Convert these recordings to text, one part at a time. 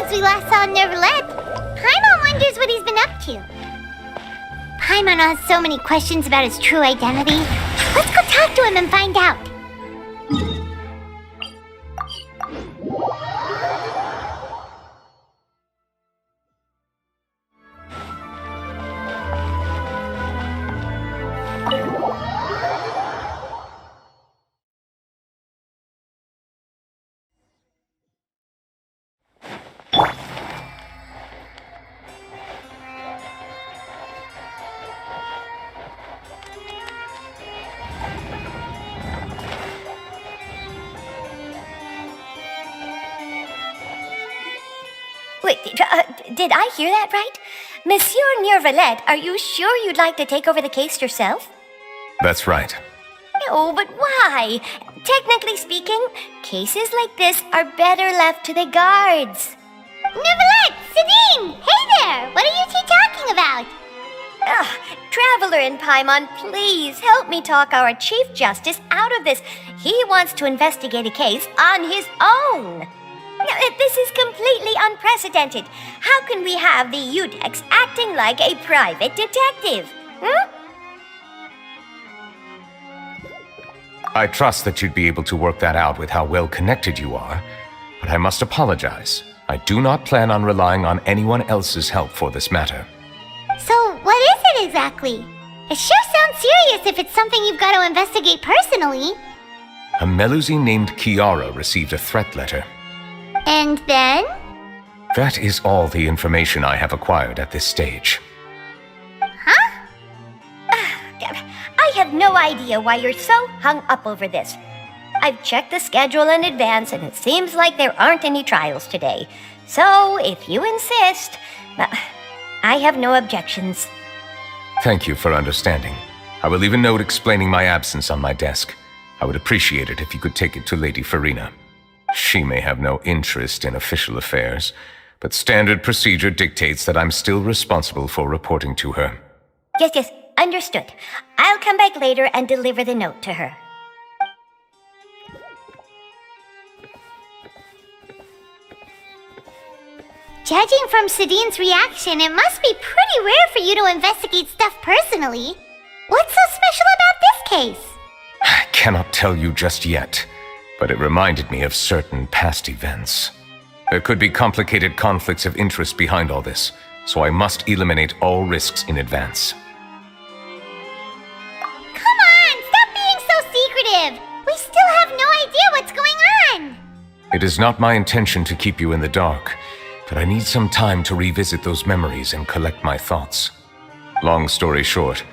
since we last saw Neuvillette. Paimon wonders what he's been up to. Paimon has so many questions about his true identity. Let's go talk to him and find out. Wait, did I hear that right? Monsieur Neuvillette, are you sure you'd like to take over the case yourself? That's right. Oh, but why? Technically speaking, cases like this are better left to the guards. Neuvillette! Sidine! Hey there! What are you two talking about? Traveler and Paimon, please help me talk our Chief Justice out of this. He wants to investigate a case on his own. This is completely unprecedented. How can we have the Udex acting like a private detective? I trust that you'd be able to work that out with how well connected you are, but I must apologize. I do not plan on relying on anyone else's help for this matter. So, what is it exactly? It sure sounds serious if it's something you've got to investigate personally. A Melusine named Kiara received a threat letter. And then? That is all the information I have acquired at this stage. Huh? I have no idea why you're so hung up over this. I've checked the schedule in advance, and it seems like there aren't any trials today. So, if you insist, I have no objections. Thank you for understanding. I will leave a note explaining my absence on my desk. I would appreciate it if you could take it to Lady Farina. She may have no interest in official affairs, but standard procedure dictates that I'm still responsible for reporting to her. Yes, understood. I'll come back later and deliver the note to her. Judging from Sidine's reaction, it must be pretty rare for you to investigate stuff personally. What's so special about this case? I cannot tell you just yet, but it reminded me of certain past events. There could be complicated conflicts of interest behind all this, so I must eliminate all risks in advance. Come on, stop being so secretive! We still have no idea what's going on! It is not my intention to keep you in the dark, but I need some time to revisit those memories and collect my thoughts. Long story short,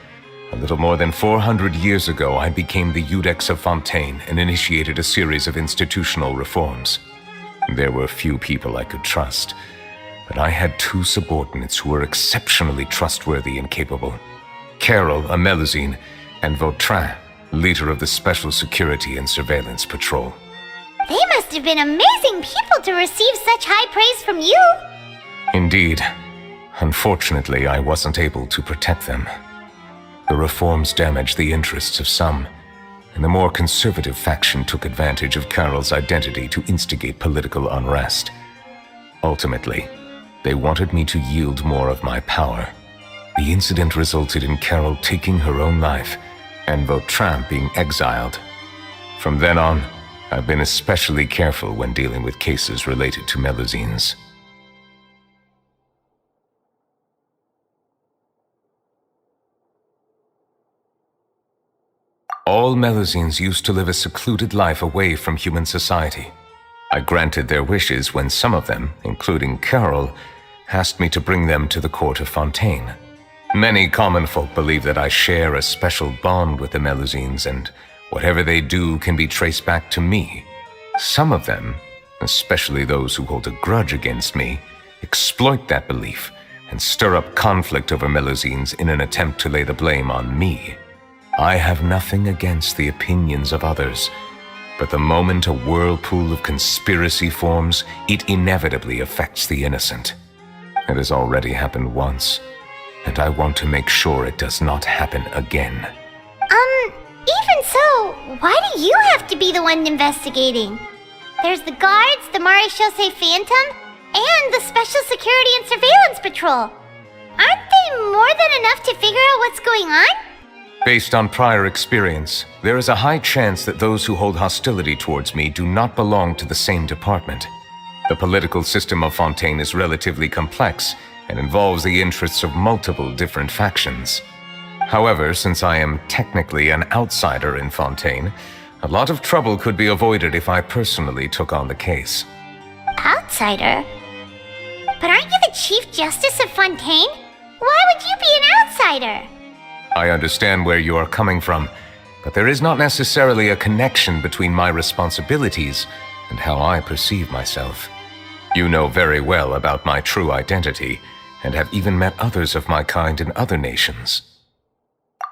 a little more than 400 years ago, I became the Udex of Fontaine and initiated a series of institutional reforms. There were few people I could trust, but I had two subordinates who were exceptionally trustworthy and capable. Carol, a Melusine, and Vautrin, leader of the Special Security and Surveillance Patrol. They must have been amazing people to receive such high praise from you! Indeed. Unfortunately, I wasn't able to protect them. The reforms damaged the interests of some, and the more conservative faction took advantage of Carol's identity to instigate political unrest. Ultimately, they wanted me to yield more of my power. The incident resulted in Carol taking her own life, and Vautrin being exiled. From then on, I've been especially careful when dealing with cases related to Melusines. All Melusines used to live a secluded life away from human society. I granted their wishes when some of them, including Carol, asked me to bring them to the court of Fontaine. Many common folk believe that I share a special bond with the Melusines, and whatever they do can be traced back to me. Some of them, especially those who hold a grudge against me, exploit that belief and stir up conflict over Melusines in an attempt to lay the blame on me. I have nothing against the opinions of others, but the moment a whirlpool of conspiracy forms, it inevitably affects the innocent. It has already happened once, and I want to make sure it does not happen again. Even so, why do you have to be the one investigating? There's the guards, the Maréchaussée Phantom, and the Special Security and Surveillance Patrol. Aren't they more than enough to figure out what's going on? Based on prior experience, there is a high chance that those who hold hostility towards me do not belong to the same department. The political system of Fontaine is relatively complex and involves the interests of multiple different factions. However, since I am technically an outsider in Fontaine, a lot of trouble could be avoided if I personally took on the case. Outsider? But aren't you the Chief Justice of Fontaine? Why would you be an outsider? I understand where you are coming from, but there is not necessarily a connection between my responsibilities and how I perceive myself. You know very well about my true identity, and have even met others of my kind in other nations.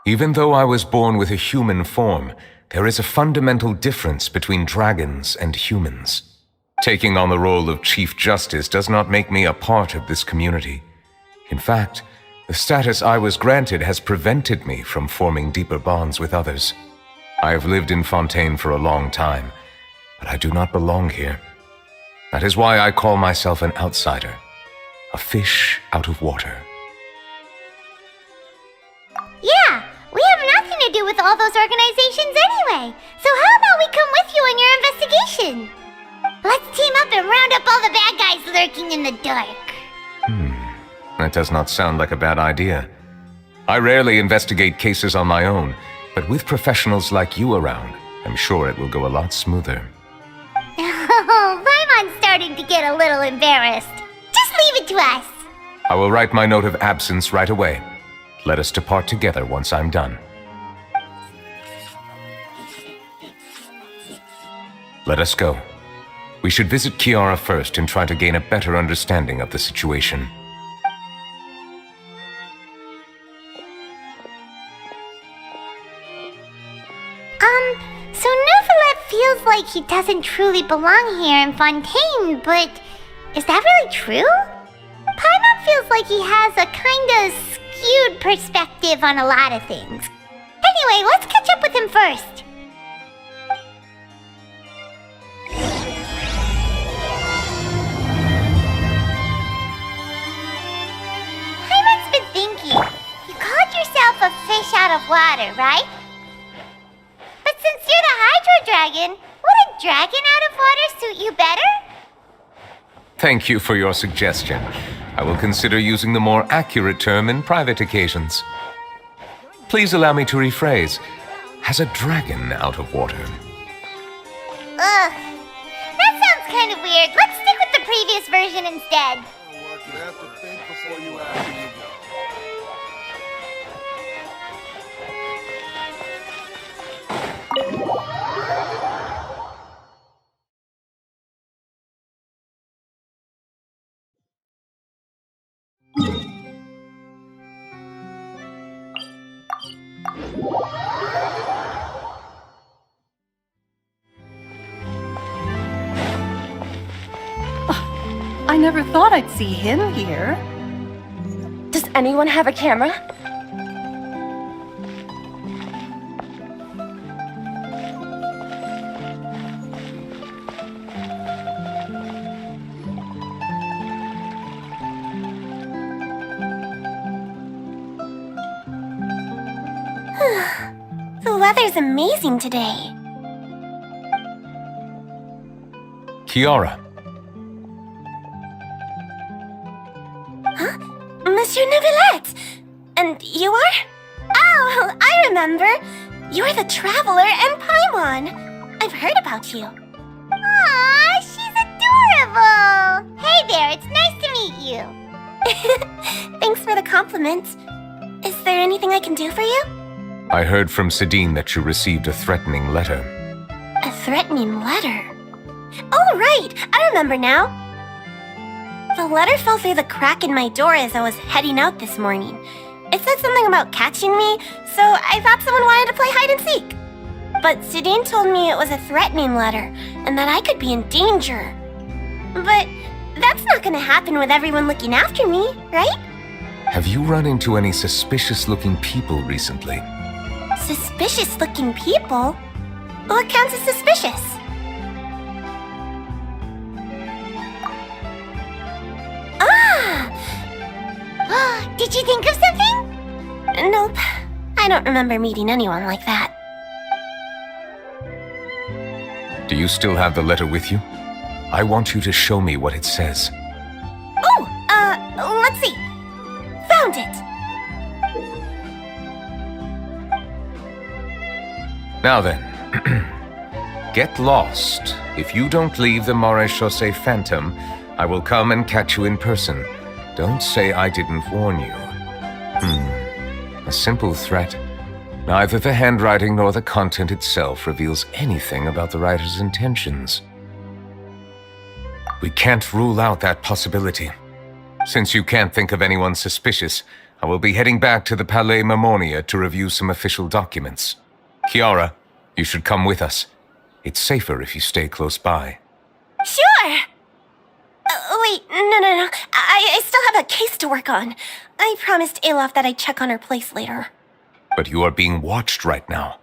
Even though I was born with a human form, there is a fundamental difference between dragons and humans. Taking on the role of Chief Justice does not make me a part of this community. In fact, the status I was granted has prevented me from forming deeper bonds with others. I have lived in Fontaine for a long time, but I do not belong here. That is why I call myself an outsider, a fish out of water. Yeah, we have nothing to do with all those organizations anyway. So how about we come with you on your investigation? Let's team up and round up all the bad guys lurking in the dark. That does not sound like a bad idea. I rarely investigate cases on my own, but with professionals like you around, I'm sure it will go a lot smoother. Oh, Paimon's starting to get a little embarrassed. Just leave it to us. I will write my note of absence right away. Let us depart together once I'm done. Let us go. We should visit Kiara first and try to gain a better understanding of the situation. So Neuvillette feels like he doesn't truly belong here in Fontaine, but is that really true? Paimon feels like he has a kinda skewed perspective on a lot of things. Anyway, let's catch up with him first. Paimon's been thinking. You called yourself a fish out of water, right? But since you're the Hydro Dragon, would a dragon out of water suit you better? Thank you for your suggestion. I will consider using the more accurate term in private occasions. Please allow me to rephrase. Has a dragon out of water? Ugh. That sounds kind of weird. Let's stick with the previous version instead. You have to think before you act and you go. I never thought I'd see him here. Does anyone have a camera? The weather's amazing today. Kiara. Monsieur Neuvillette! And you are? Oh, I remember. You're the Traveler and Paimon. I've heard about you. Aw, she's adorable! Hey there, it's nice to meet you. Thanks for the compliment. Is there anything I can do for you? I heard from Sidine that you received a threatening letter. A threatening letter? Oh, right! I remember now. The letter fell through the crack in my door as I was heading out this morning. It said something about catching me, so I thought someone wanted to play hide and seek. But Sidine told me it was a threatening letter, and that I could be in danger. But that's not gonna happen with everyone looking after me, right? Have you run into any suspicious-looking people recently? Suspicious-looking people? What counts as suspicious? Did you think of something? Nope. I don't remember meeting anyone like that. Do you still have the letter with you? I want you to show me what it says. Oh, let's see. Found it. Now then, get lost. If you don't leave the Maréchaussée Phantom, I will come and catch you in person. Don't say I didn't warn you. A simple threat. Neither the handwriting nor the content itself reveals anything about the writer's intentions. We can't rule out that possibility. Since you can't think of anyone suspicious, I will be heading back to the Palais Mermonia to review some official documents. Kiara, you should come with us. It's safer if you stay close by. Sure! Wait, no. I still have a case to work on. I promised Alof that I'd check on her place later. But you are being watched right now.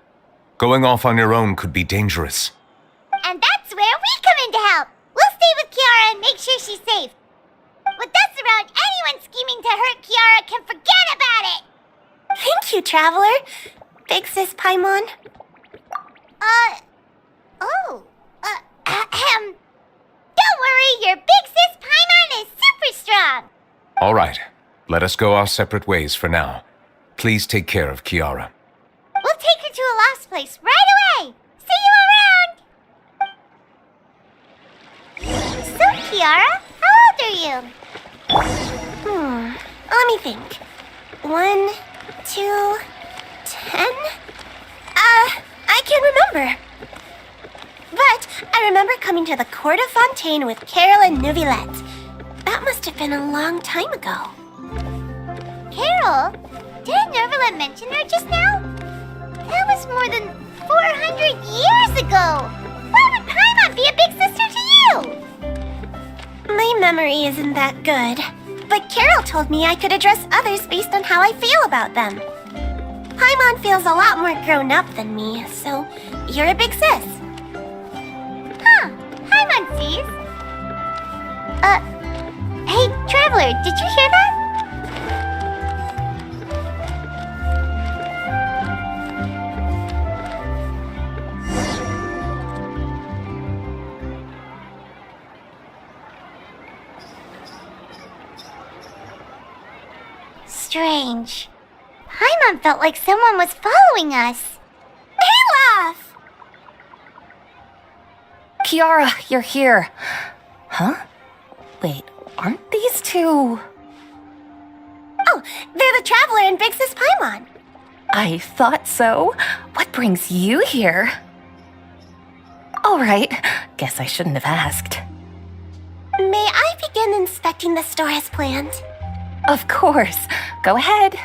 Going off on your own could be dangerous. And that's where we come in to help. We'll stay with Kiara and make sure she's safe. With us around, anyone scheming to hurt Kiara can forget about it! Thank you, Traveler. Big Sis Paimon. Don't worry, your big sis Paimon is super strong! All right, let us go our separate ways for now. Please take care of Kiara. We'll take her to a lost place right away! See you around! So, Kiara, how old are you? Let me think. 1, 2, 10? I can't remember. But I remember coming to the Court of Fontaine with Carol and Neuvillette. That must have been a long time ago. Carol? Didn't Neuvillette mention her just now? That was more than 400 years ago! Why would Paimon be a big sister to you? My memory isn't that good. But Carol told me I could address others based on how I feel about them. Paimon feels a lot more grown up than me, so you're a big sis. Huh. Paimon sees. Hey, Traveler, did you hear that? Strange. Paimon felt like someone was following us. Olaf! Kiara, you're here. Huh? Wait, aren't these two... Oh, they're the Traveler and Big Sis Paimon. I thought so. What brings you here? All right, guess I shouldn't have asked. May I begin inspecting the store as planned? Of course. Go ahead.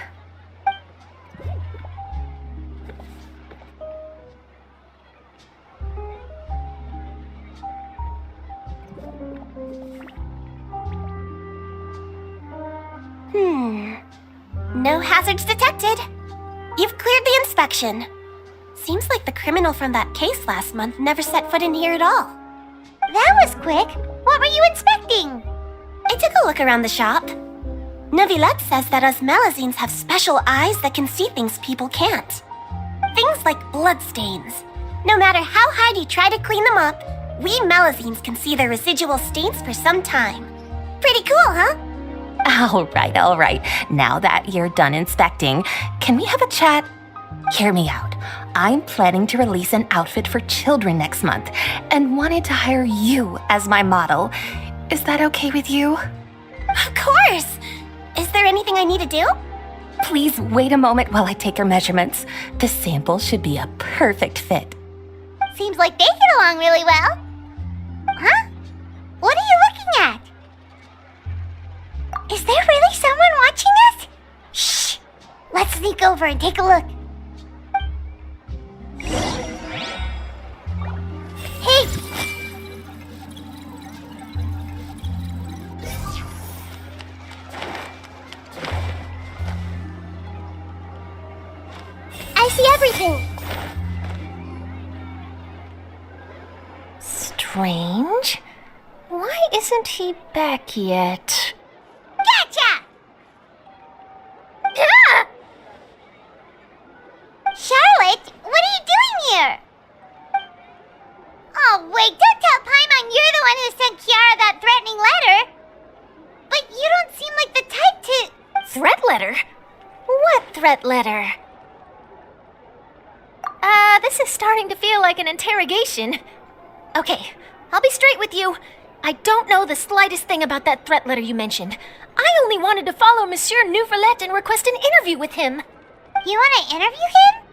No hazards detected. You've cleared the inspection. Seems like the criminal from that case last month never set foot in here at all. That was quick. What were you inspecting? I took a look around the shop. Neuvillette says that us Melazines have special eyes that can see things people can't. Things like bloodstains. No matter how hard you try to clean them up, we Melazines can see their residual stains for some time. Pretty cool, huh? All right. Now that you're done inspecting, can we have a chat? Hear me out. I'm planning to release an outfit for children next month and wanted to hire you as my model. Is that okay with you? Of course! Is there anything I need to do? Please wait a moment while I take your measurements. The sample should be a perfect fit. Seems like they get along really well. Huh? What are you looking at? Is there really someone watching us? Shh! Let's sneak over and take a look. Hey! I see everything. Strange. Why isn't he back yet? Gotcha! threat letter? This is starting to feel like an interrogation. Okay, I'll be straight with you. I don't know the slightest thing about that threat letter you mentioned. I only wanted to follow Monsieur Neuvillette and request an interview with him. You want to interview him?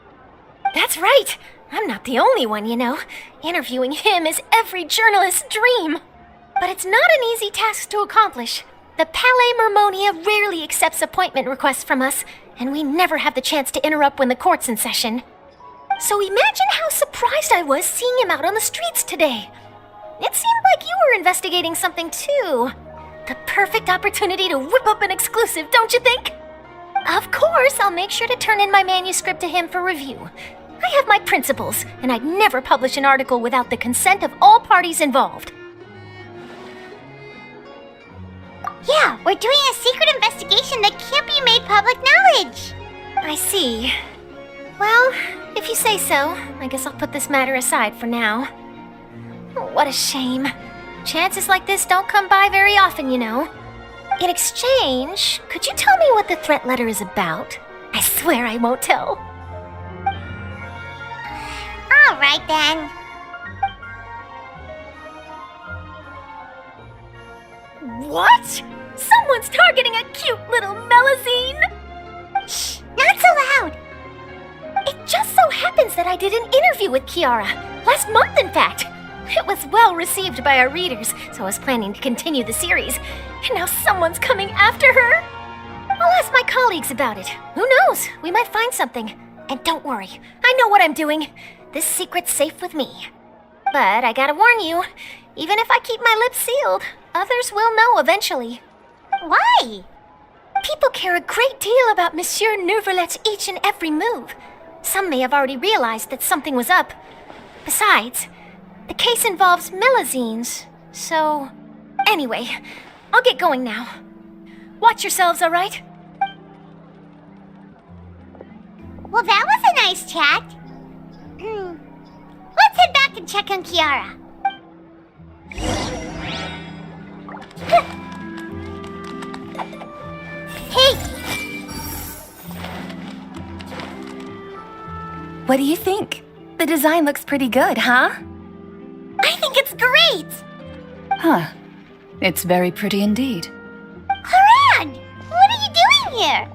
That's right. I'm not the only one, you know. Interviewing him is every journalist's dream. But it's not an easy task to accomplish. The Palais Mermonia rarely accepts appointment requests from us, and we never have the chance to interrupt when the court's in session. So imagine how surprised I was seeing him out on the streets today. It seemed like you were investigating something too. The perfect opportunity to whip up an exclusive, don't you think? Of course, I'll make sure to turn in my manuscript to him for review. I have my principles, and I'd never publish an article without the consent of all parties involved. Yeah, we're doing a secret investigation that can't be made public knowledge. I see. Well, if you say so, I guess I'll put this matter aside for now. What a shame. Chances like this don't come by very often, you know. In exchange, could you tell me what the threat letter is about? I swear I won't tell. All right then. What? Someone's targeting a cute little Melazine? Shh, not so loud. It just so happens that I did an interview with Kiara. Last month, in fact. It was well received by our readers, so I was planning to continue the series. And now someone's coming after her? I'll ask my colleagues about it. Who knows? We might find something. And don't worry, I know what I'm doing. This secret's safe with me. But I gotta warn you, even if I keep my lips sealed, others will know eventually. Why? People care a great deal about Monsieur Neuvillette's each and every move. Some may have already realized that something was up. Besides, the case involves Melazines, so... Anyway, I'll get going now. Watch yourselves, all right? Well, that was a nice chat. Let's head back and check on Kiara. Hey! What do you think? The design looks pretty good, huh? I think it's great! Huh. It's very pretty indeed. Haran! What are you doing here?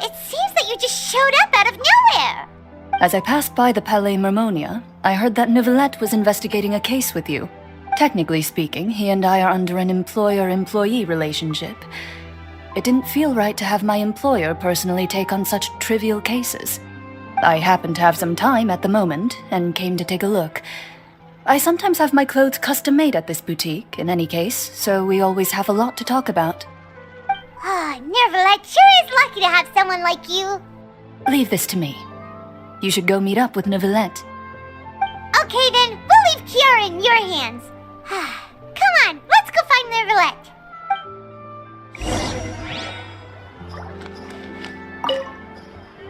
It seems that you just showed up out of nowhere. As I passed by the Palais Mermonia, I heard that Neuvillette was investigating a case with you. Technically speaking, he and I are under an employer-employee relationship. It didn't feel right to have my employer personally take on such trivial cases. I happened to have some time at the moment and came to take a look. I sometimes have my clothes custom-made at this boutique, in any case, so we always have a lot to talk about. Neuvillette sure is lucky to have someone like you. Leave this to me. You should go meet up with Neuvillette. Okay then, we'll leave Kiara in your hands. Come on, let's go find Neuvillette.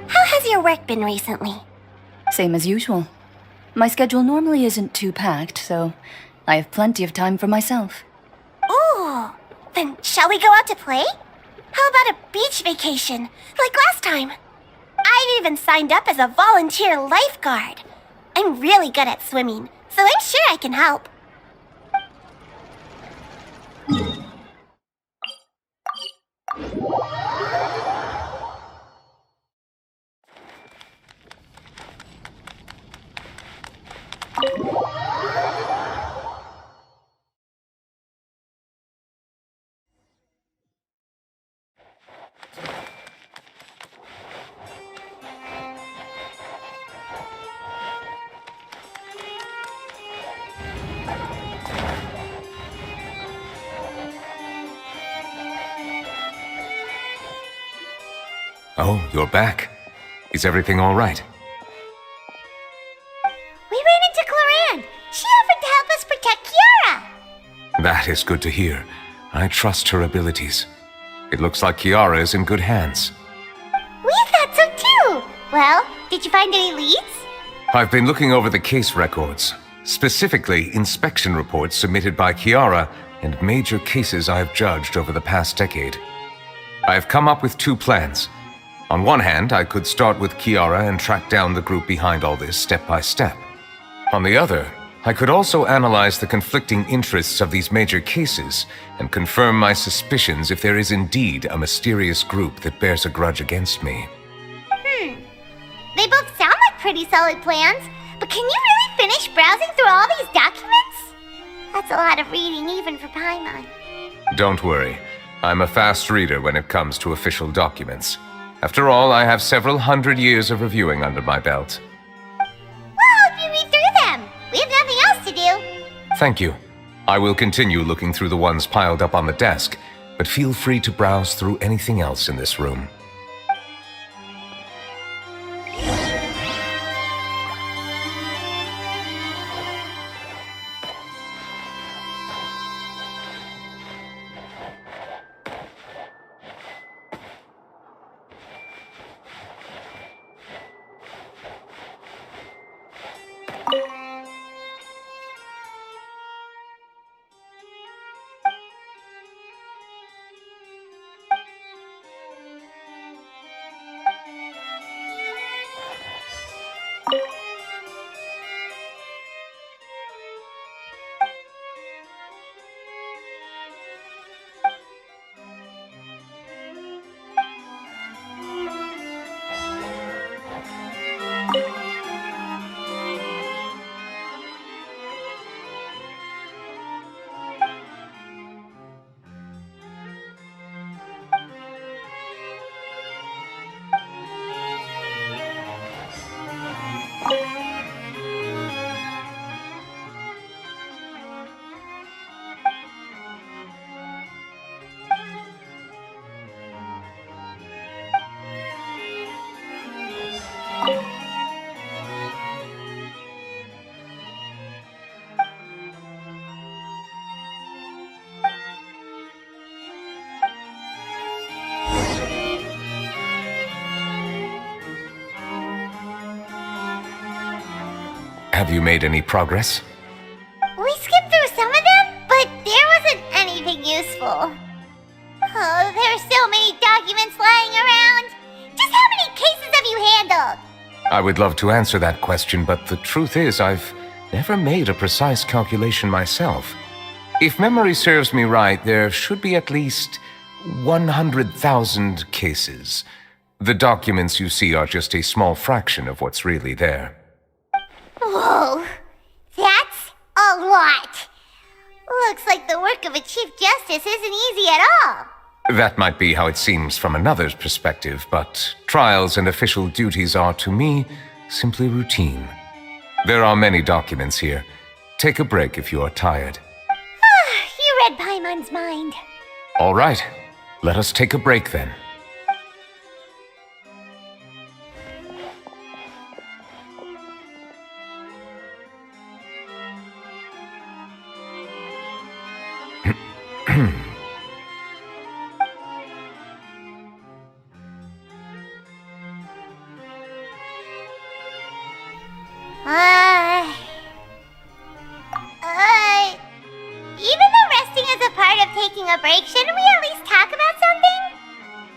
How has your work been recently? Same as usual. My schedule normally isn't too packed, so I have plenty of time for myself. Ooh, then shall we go out to play? How about a beach vacation, like last time? I've even signed up as a volunteer lifeguard. I'm really good at swimming, so I'm sure I can help. Oh, you're back. Is everything all right? We ran into Claran. She offered to help us protect Kiara. That is good to hear. I trust her abilities. It looks like Kiara is in good hands. We thought so too. Well, did you find any leads? I've been looking over the case records, specifically inspection reports submitted by Kiara and major cases I have judged over the past decade. I have come up with 2 plans. On one hand, I could start with Kiara and track down the group behind all this step by step. On the other, I could also analyze the conflicting interests of these major cases and confirm my suspicions if there is indeed a mysterious group that bears a grudge against me. They both sound like pretty solid plans, but can you really finish browsing through all these documents? That's a lot of reading even for Paimon. Don't worry. I'm a fast reader when it comes to official documents. After all, I have several hundred years of reviewing under my belt. Well, help you read through them. We have nothing else to do. Thank you. I will continue looking through the ones piled up on the desk, but feel free to browse through anything else in this room. Have you made any progress? We skipped through some of them, but there wasn't anything useful. Oh, there are so many documents lying around. Just how many cases have you handled? I would love to answer that question, but the truth is I've never made a precise calculation myself. If memory serves me right, there should be at least 100,000 cases. The documents you see are just a small fraction of what's really there. Whoa, that's a lot. Looks like the work of a Chief Justice isn't easy at all. That might be how it seems from another's perspective, but trials and official duties are, to me, simply routine. There are many documents here. Take a break if you are tired. You read Paimon's mind. All right, let us take a break then. Even though resting is a part of taking a break, shouldn't we at least talk about something?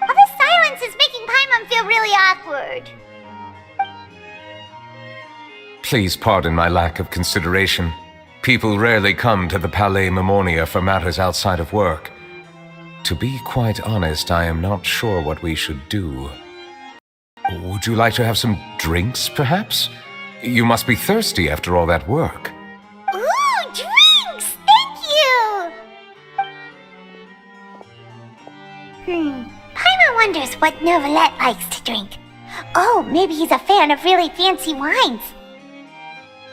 All this silence is making Paimon feel really awkward. Please pardon my lack of consideration. People rarely come to the Palais Mermonia for matters outside of work. To be quite honest, I am not sure what we should do. Would you like to have some drinks, perhaps? You must be thirsty after all that work. Ooh, drinks! Thank you! Paimon wonders what Neuvillette likes to drink. Oh, maybe he's a fan of really fancy wines.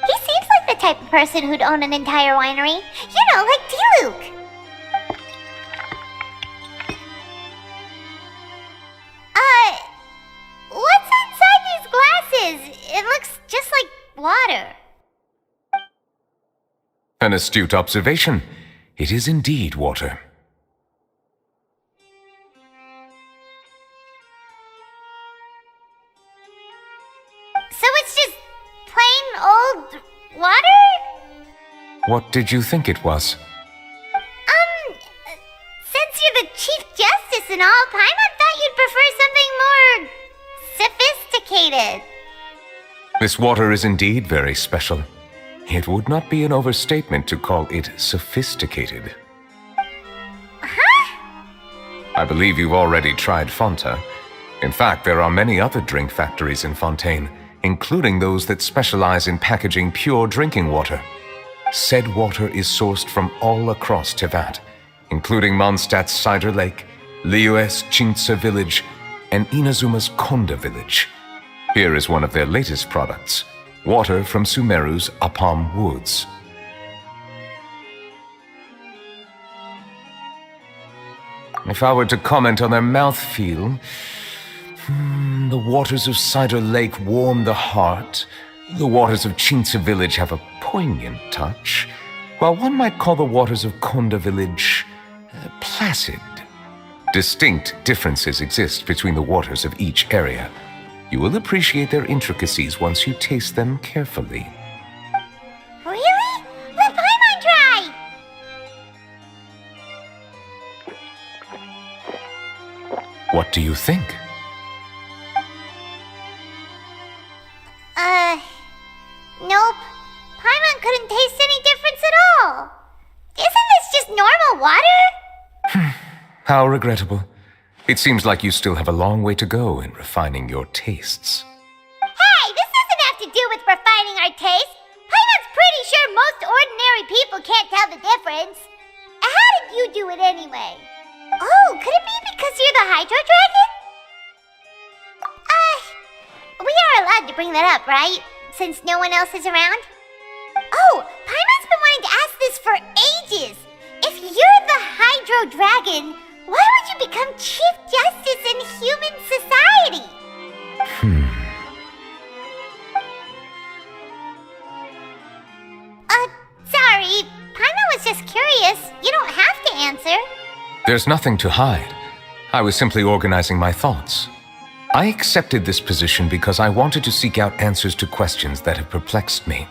He seems like the type of person who'd own an entire winery. You know, like Diluc. What's inside these glasses? It looks just like water. An astute observation. It is indeed water. So it's just plain old water? What did you think it was? Since you're the Chief Justice and all, Paimon thought you'd prefer something more sophisticated. This water is indeed very special. It would not be an overstatement to call it sophisticated. Huh? I believe you've already tried Fonta. In fact, there are many other drink factories in Fontaine, including those that specialize in packaging pure drinking water. Said water is sourced from all across Tevat, including Mondstadt's Cider Lake, Liyue's Chintsa village, and Inazuma's Konda village. Here is one of their latest products, water from Sumeru's Apam Woods. If I were to comment on their mouthfeel, the waters of Cider Lake warm the heart, the waters of Chintsa village have a poignant touch, while one might call the waters of Konda village placid. Distinct differences exist between the waters of each area. You will appreciate their intricacies once you taste them carefully. Really? Let Paimon try! What do you think? Nope. Paimon couldn't taste any difference at all. Isn't this just normal water? How regrettable. It seems like you still have a long way to go in refining your tastes. Hey, this doesn't have to do with refining our taste. Paimon's pretty sure most ordinary people can't tell the difference. How did you do it anyway? Oh, could it be because you're the Hydro Dragon? We are allowed to bring that up, right? Since no one else is around? Oh, Paimon's been wanting to ask this for ages. If you're the Hydro Dragon, why would you become Chief Justice in human society? Sorry. Paimon was just curious. You don't have to answer. There's nothing to hide. I was simply organizing my thoughts. I accepted this position because I wanted to seek out answers to questions that have perplexed me.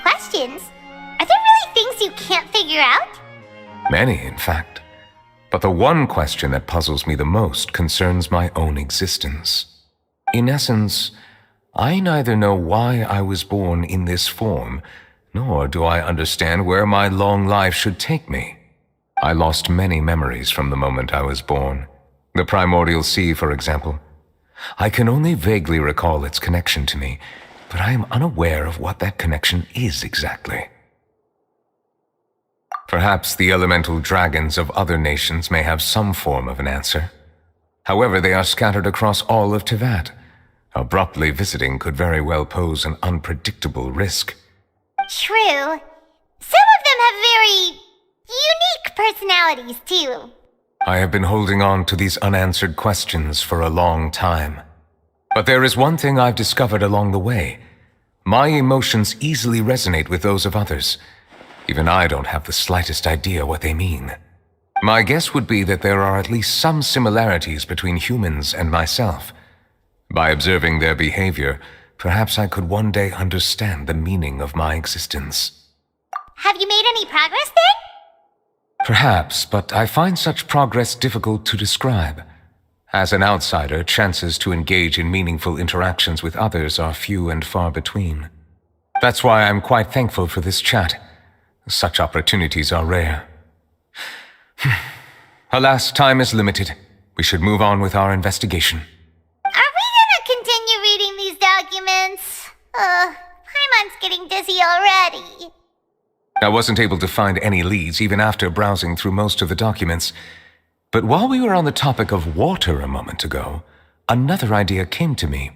Questions? Are there really things you can't figure out? Many, in fact. But the one question that puzzles me the most concerns my own existence. In essence, I neither know why I was born in this form, nor do I understand where my long life should take me. I lost many memories from the moment I was born. The primordial sea, for example. I can only vaguely recall its connection to me, but I am unaware of what that connection is exactly. Perhaps the elemental dragons of other nations may have some form of an answer. However, they are scattered across all of Tevat. Abruptly visiting could very well pose an unpredictable risk. True. Some of them have very unique personalities, too. I have been holding on to these unanswered questions for a long time. But there is one thing I've discovered along the way. My emotions easily resonate with those of others. Even I don't have the slightest idea what they mean. My guess would be that there are at least some similarities between humans and myself. By observing their behavior, perhaps I could one day understand the meaning of my existence. Have you made any progress then? Perhaps, but I find such progress difficult to describe. As an outsider, chances to engage in meaningful interactions with others are few and far between. That's why I'm quite thankful for this chat. Such opportunities are rare. Alas, time is limited. We should move on with our investigation. Are we gonna continue reading these documents? Paimon's getting dizzy already. I wasn't able to find any leads even after browsing through most of the documents. But while we were on the topic of water a moment ago, another idea came to me.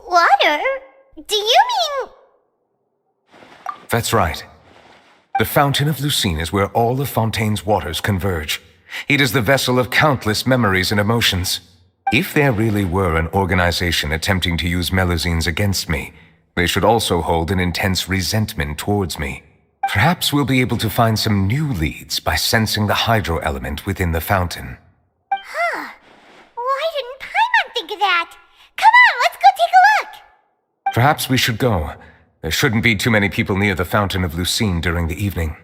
Water? Do you mean... That's right. The Fountain of Lucine is where all of Fontaine's waters converge. It is the vessel of countless memories and emotions. If there really were an organization attempting to use Melusines against me, they should also hold an intense resentment towards me. Perhaps we'll be able to find some new leads by sensing the hydro element within the fountain. Why didn't Paimon think of that? Come on, let's go take a look! Perhaps we should go. There shouldn't be too many people near the Fountain of Lucine during the evening.